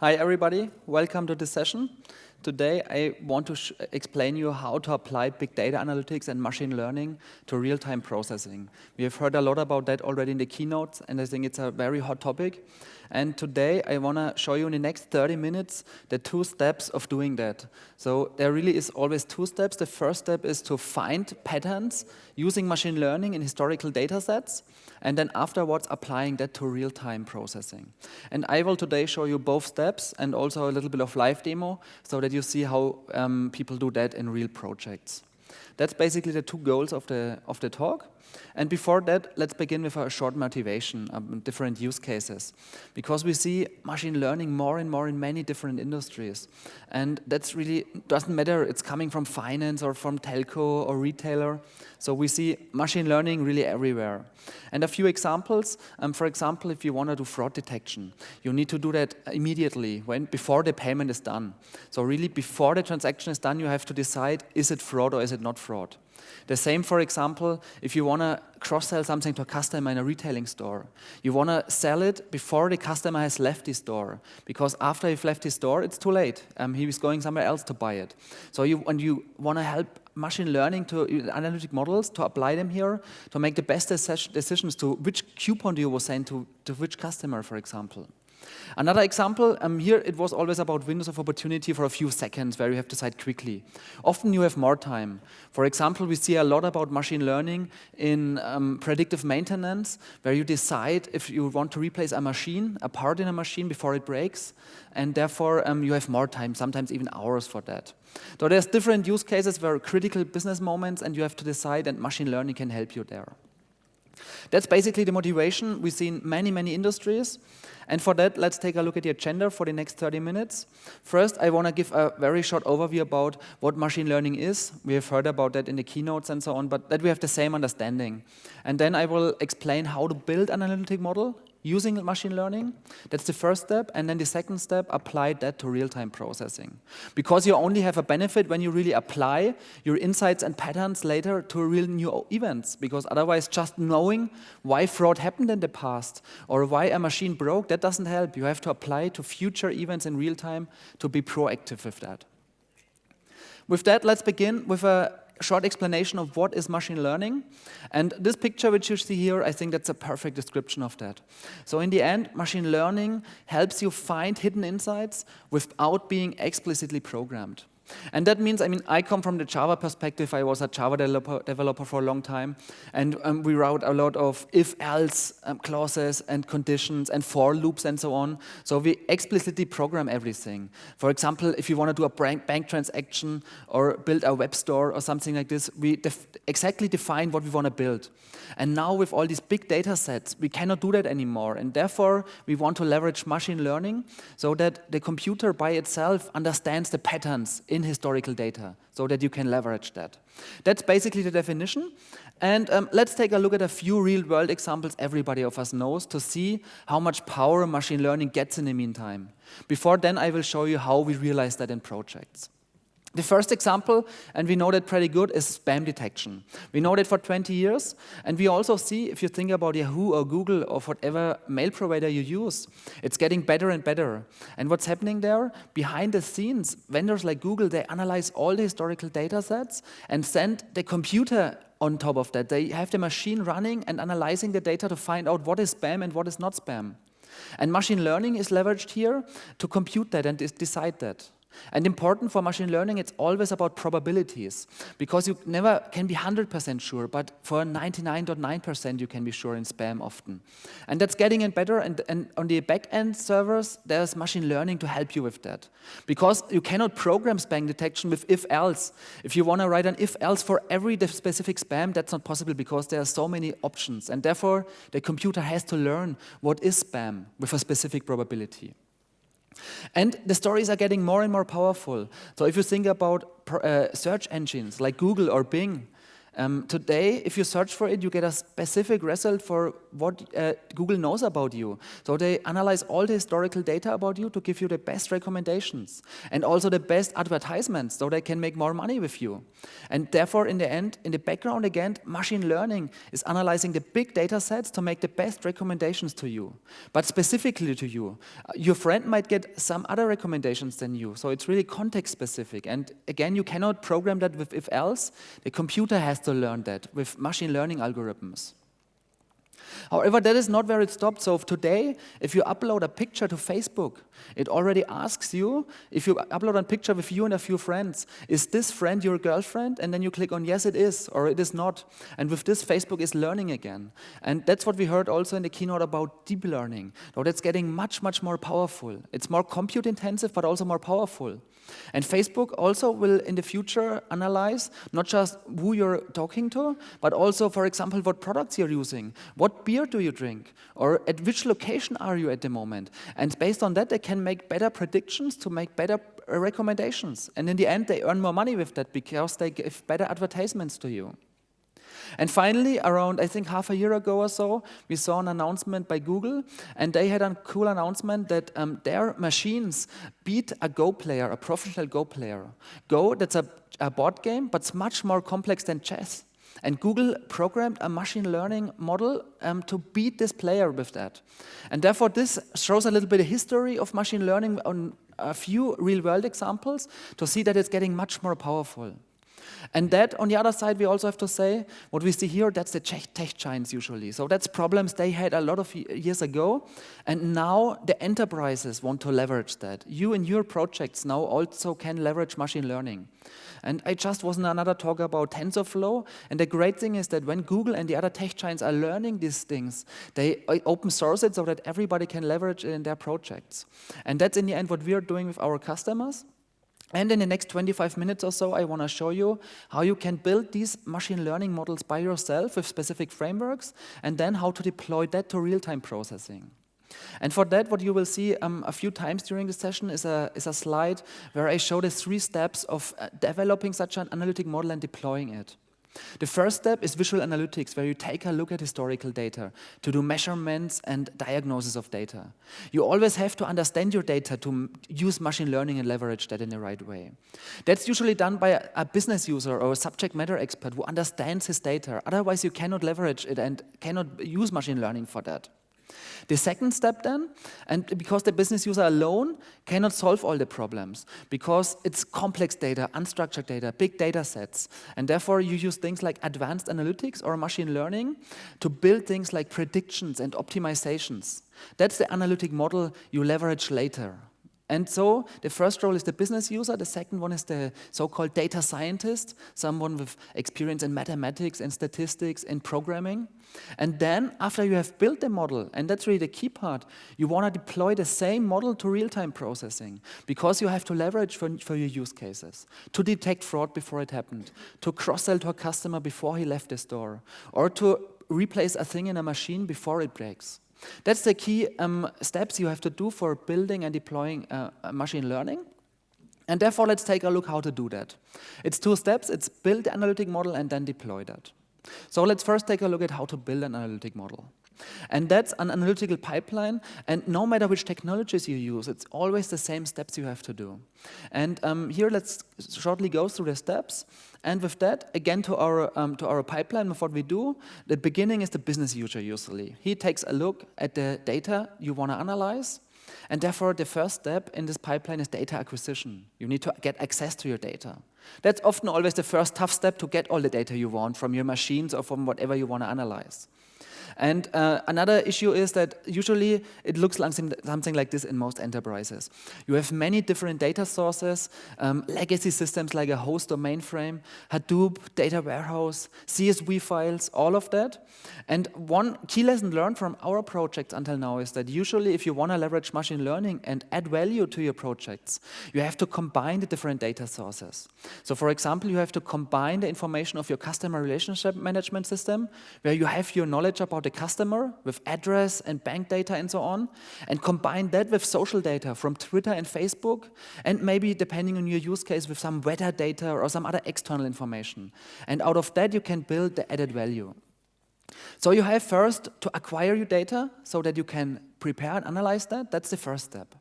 Hi everybody, welcome to this session. Today I want to explain you how to apply big data analytics and machine learning to real-time processing. We have heard a lot about that already in the keynotes, and I think it's a very hot topic. And today I want to show you in the next 30 minutes the 2 steps of doing that. So there really is always 2 steps. The first step is to find patterns using machine learning in historical data sets, and then afterwards applying that to real-time processing. And I will today show you both steps and also a little bit of live demo so that you see how people do that in real projects. That's basically the 2 goals of the talk. And before that, let's begin with a short motivation, different use cases. Because we see machine learning more and more in many different industries. And that's really, doesn't matter, it's coming from finance or from telco or retailer. So we see machine learning really everywhere. And a few examples, for example, if you want to do fraud detection, you need to do that immediately, before the payment is done. So really, before the transaction is done, you have to decide, is it fraud or is it not fraud? The same, for example, if you want to cross-sell something to a customer in a retailing store. You want to sell it before the customer has left his store, because after he's left his store, it's too late. He is going somewhere else to buy it. So you want to help machine learning to analytic models to apply them here, to make the best decisions to which coupon do you will send to which customer, for example. Another example, here it was always about windows of opportunity for a few seconds where you have to decide quickly. Often you have more time. For example, we see a lot about machine learning in predictive maintenance, where you decide if you want to replace a part in a machine before it breaks, and therefore you have more time, sometimes even hours for that. So there's different use cases where critical business moments and you have to decide, and machine learning can help you there. That's basically the motivation we see in many, many industries. And for that, let's take a look at the agenda for the next 30 minutes. First, I want to give a very short overview about what machine learning is. We have heard about that in the keynotes and so on, but that we have the same understanding. And then I will explain how to build an analytic model using machine learning. That's the first step. And then the second step, apply that to real-time processing. Because you only have a benefit when you really apply your insights and patterns later to real new events. Because otherwise, just knowing why fraud happened in the past or why a machine broke, that doesn't help. You have to apply to future events in real time to be proactive with that. With that, let's begin with a short explanation of what is machine learning. And this picture which you see here, I think that's a perfect description of that. So in the end, machine learning helps you find hidden insights without being explicitly programmed. And that means, I come from the Java perspective. I was a Java developer for a long time, and we wrote a lot of if-else clauses and conditions and for loops and so on. So we explicitly program everything. For example, if you want to do a bank transaction or build a web store or something like this, we exactly define what we want to build. And now with all these big data sets, we cannot do that anymore. And therefore, we want to leverage machine learning so that the computer by itself understands the patterns in historical data, so that you can leverage that. That's basically the definition. And let's take a look at a few real-world examples everybody of us knows to see how much power machine learning gets in the meantime. Before then, I will show you how we realize that in projects. The first example, and we know that pretty good, is spam detection. We know that for 20 years, and we also see, if you think about Yahoo or Google or whatever mail provider you use, it's getting better and better. And what's happening there? Behind the scenes, vendors like Google, they analyze all the historical data sets and send the computer on top of that. They have the machine running and analyzing the data to find out what is spam and what is not spam. And machine learning is leveraged here to compute that and decide that. And important for machine learning, it's always about probabilities, because you never can be 100% sure, but for 99.9% you can be sure in spam often. And that's getting in better, and on the back-end servers, there's machine learning to help you with that. Because you cannot program spam detection with if-else. If you want to write an if-else for every specific spam, that's not possible because there are so many options. And therefore, the computer has to learn what is spam with a specific probability. And the stories are getting more and more powerful. So if you think about search engines like Google or Bing, Today, if you search for it, you get a specific result for what Google knows about you. So they analyze all the historical data about you to give you the best recommendations and also the best advertisements so they can make more money with you. And therefore, in the end, in the background again, machine learning is analyzing the big data sets to make the best recommendations to you, but specifically to you. Your friend might get some other recommendations than you, so it's really context specific. And again, you cannot program that with if else. The computer has to learn that with machine learning algorithms. However, that is not where it stopped. So today, if you upload a picture to Facebook, it already asks you, if you upload a picture with you and a few friends, is this friend your girlfriend? And then you click on yes, it is, or it is not. And with this, Facebook is learning again. And that's what we heard also in the keynote about deep learning. Now that's getting much, much more powerful. It's more compute intensive, but also more powerful. And Facebook also will in the future analyze not just who you're talking to, but also, for example, what products you're using. What beer do you drink? Or at which location are you at the moment? And based on that, they can make better predictions to make better recommendations. And in the end, they earn more money with that because they give better advertisements to you. And finally, around, I think, half a year ago or so, we saw an announcement by Google, and they had a cool announcement that their machines beat a Go player, a professional Go player. Go, that's a board game, but it's much more complex than chess. And Google programmed a machine learning model to beat this player with that. And therefore, this shows a little bit of history of machine learning on a few real-world examples to see that it's getting much more powerful. And that, on the other side, we also have to say, what we see here, that's the tech giants usually. So that's problems they had a lot of years ago, and now the enterprises want to leverage that. You in your projects now also can leverage machine learning. And I just was in another talk about TensorFlow, and the great thing is that when Google and the other tech giants are learning these things, they open source it so that everybody can leverage it in their projects. And that's in the end what we are doing with our customers. And in the next 25 minutes or so, I want to show you how you can build these machine learning models by yourself with specific frameworks, and then how to deploy that to real-time processing. And for that, what you will see a few times during the session is a slide where I show the 3 steps of developing such an analytic model and deploying it. The first step is visual analytics, where you take a look at historical data to do measurements and diagnosis of data. You always have to understand your data to use machine learning and leverage that in the right way. That's usually done by a business user or a subject matter expert who understands his data. Otherwise, you cannot leverage it and cannot use machine learning for that. The second step then, and because the business user alone cannot solve all the problems, because it's complex data, unstructured data, big data sets, and therefore you use things like advanced analytics or machine learning to build things like predictions and optimizations. That's the analytic model you leverage later. And so the first role is the business user, the second one is the so-called data scientist, someone with experience in mathematics and statistics and programming. And then after you have built the model, and that's really the key part, you want to deploy the same model to real-time processing because you have to leverage for your use cases, to detect fraud before it happened, to cross-sell to a customer before he left the store, or to replace a thing in a machine before it breaks. That's the key steps you have to do for building and deploying machine learning. And therefore, let's take a look how to do that. It's 2 steps. It's build the analytic model and then deploy that. So let's first take a look at how to build an analytic model. And that's an analytical pipeline, and no matter which technologies you use, it's always the same steps you have to do. And here let's shortly go through the steps. And with that, again to our pipeline of what we do, the beginning is the business user usually. He takes a look at the data you want to analyze, and therefore the first step in this pipeline is data acquisition. You need to get access to your data. That's often always the first tough step to get all the data you want from your machines or from whatever you want to analyze. And another issue is that usually it looks like something like this in most enterprises. You have many different data sources, legacy systems like a host or mainframe, Hadoop, data warehouse, CSV files, all of that. And one key lesson learned from our projects until now is that usually if you want to leverage machine learning and add value to your projects, you have to combine the different data sources. So for example, you have to combine the information of your customer relationship management system, where you have your knowledge about about the customer with address and bank data and so on, and combine that with social data from Twitter and Facebook, and maybe, depending on your use case, with some weather data or some other external information. And out of that, you can build the added value. So you have first to acquire your data so that you can prepare and analyze that. That's the first step.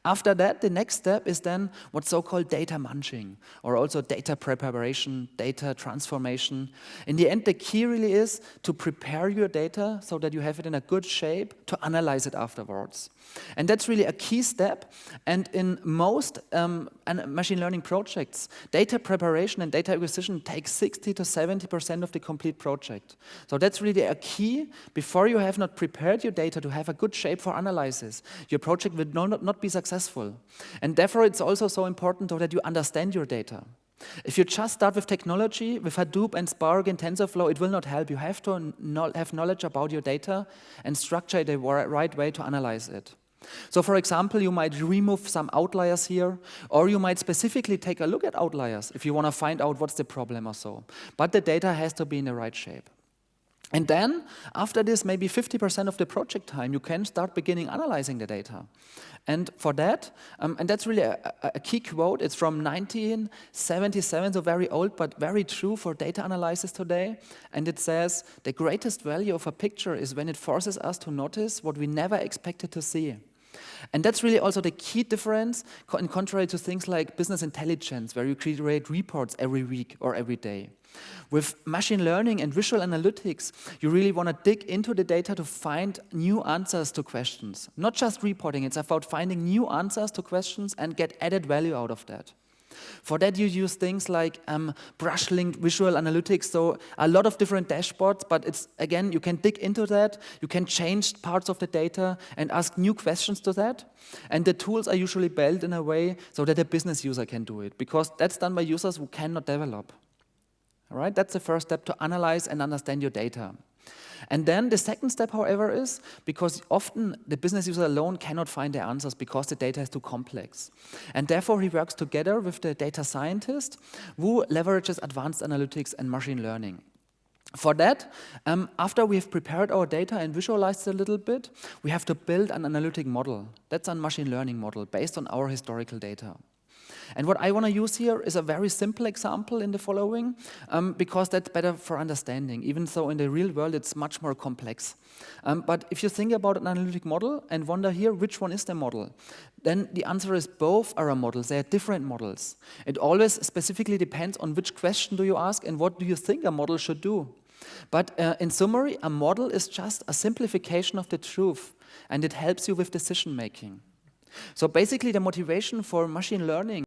After that, the next step is then what's so-called data munching, or also data preparation, data transformation. In the end, the key really is to prepare your data so that you have it in a good shape to analyze it afterwards. And that's really a key step. And in most machine learning projects, data preparation and data acquisition takes 60 to 70% of the complete project. So that's really a key. Before you have not prepared your data to have a good shape for analysis, your project will not be successful. And therefore, it's also so important that you understand your data. If you just start with technology, with Hadoop and Spark and TensorFlow, it will not help. You have to have knowledge about your data and structure it the right way to analyze it. So for example, you might remove some outliers here, or you might specifically take a look at outliers if you want to find out what's the problem or so. But the data has to be in the right shape. And then, after this, maybe 50% of the project time, you can start beginning analyzing the data. And for that, and that's really a key quote, it's from 1977, so very old, but very true for data analysis today. And it says, the greatest value of a picture is when it forces us to notice what we never expected to see. And that's really also the key difference, in contrary to things like business intelligence, where you create reports every week or every day. With machine learning and visual analytics, you really want to dig into the data to find new answers to questions. Not just reporting, it's about finding new answers to questions and get added value out of that. For that, you use things like brush-linked visual analytics, so a lot of different dashboards, but it's, again, you can dig into that, you can change parts of the data and ask new questions to that, and the tools are usually built in a way so that a business user can do it, because that's done by users who cannot develop. All right, that's the first step, to analyze and understand your data. And then the second step, however, is because often the business user alone cannot find the answers because the data is too complex. And therefore, he works together with the data scientist who leverages advanced analytics and machine learning. For that, after we have prepared our data and visualized it a little bit, we have to build an analytic model. That's a machine learning model based on our historical data. And what I want to use here is a very simple example in the following, because that's better for understanding, even though in the real world it's much more complex. But if you think about an analytic model and wonder here which one is the model, then the answer is both are models. They are different models. It always specifically depends on which question do you ask and what do you think a model should do. But in summary, a model is just a simplification of the truth, and it helps you with decision making. So basically the motivation for machine learning